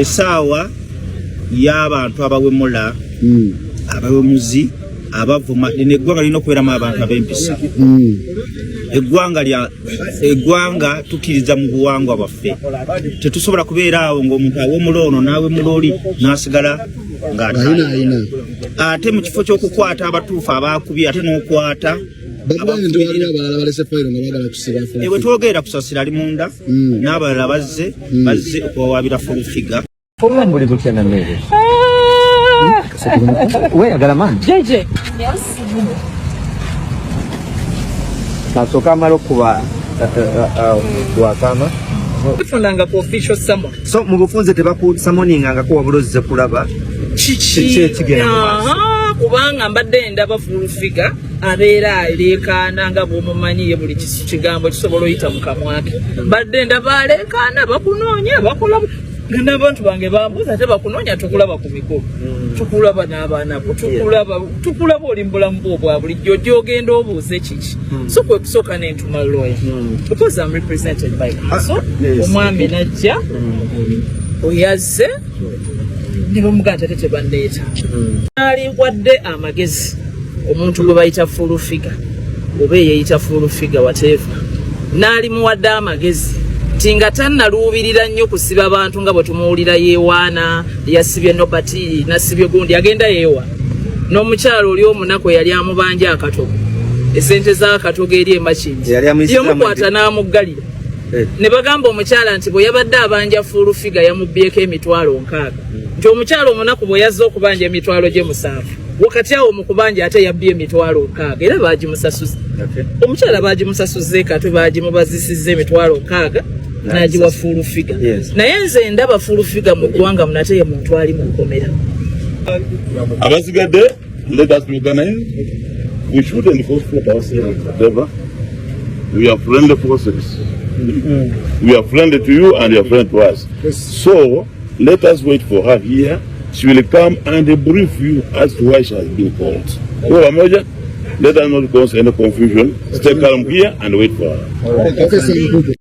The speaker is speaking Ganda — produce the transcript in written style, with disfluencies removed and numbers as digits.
Esaawa y'abantu abawemula abawemuzi abavuma n'eggwanga lino okubeeramu abantu ab'empisa. Eggwanga tukkiriza mu buwangwa bwaffe. Tetusobola kubeera awo ng'omuntu awemula ono n'awemula oli n'asigala ng'ayina. Ate mu kifo ky'okukwata abatuufu abaakubye ate n'okwata bwe twogera kusasira ali munda n'abalala bazze okubawaabira fulufiga. Weyagala maani jeje nasooka amala okuba wakama tufunanga ku official summon. So mu bufunze tebakusamoningangako wabula ozze kulaba kiki ekigenda mu maaso kubanga mbadde ndaba fulufiga abeera aleekaana nga bw'omumanyiye buli kigambo kisobola oyita mu kamwake. Mbadde ndaba aleekaana bakunoonya bakola n'abantu bange bambuza ate bakunoonya tukulaba ku mikolo tukulaba n'abaana bo tukulaba oli mu bulamu bwo bwa bulijjo gy'ogenda obuuze kiki. So kwe kusooka n'entuma lawyer because I'm represented by counsel. Omwami najja oyazze ne bamugaa tate tebanneeta ali wadde amagezi omuntu gwe bayita fulufiga oba eyeyita fulufiga whatever n'ali muwadde amagezi tinga tannaluubirira nnyo kusiba abantu nga bwe tumuwulira yeewaana yasibye nobati nasibye gundi agenda yeewa n'omukyalo oli omunaku eyali amubanja akatogo esente z'akatogo eri emakingi yemukwata n'amuggalira ne bagamba omukyala nti bwe yabadde abanja fulufiga yamubbyeko emitwalo 6 nti omukyalo omunaku bwe yazze okubanja emitwalo gye 7 wakati awo mu kubanja ate yabbye emitwalo 6 era baagimusasuza. Omukyala baagimusasuze katwe baagimubazisizza emitwalo 6 n'agiwa fulufiga. Naye nze ndaba fulufiga mu ggwanga munate ye muntu ali mu nkomera. Abasigadde, let us organize. We shouldn't force ourselves, whatever. We are friendly forces. We are friendly to you and you are friendly to us. So let us wait for her here. She will come and brief you as to why she has been called. Let us not cause any confusion. Stay calm here and wait for her.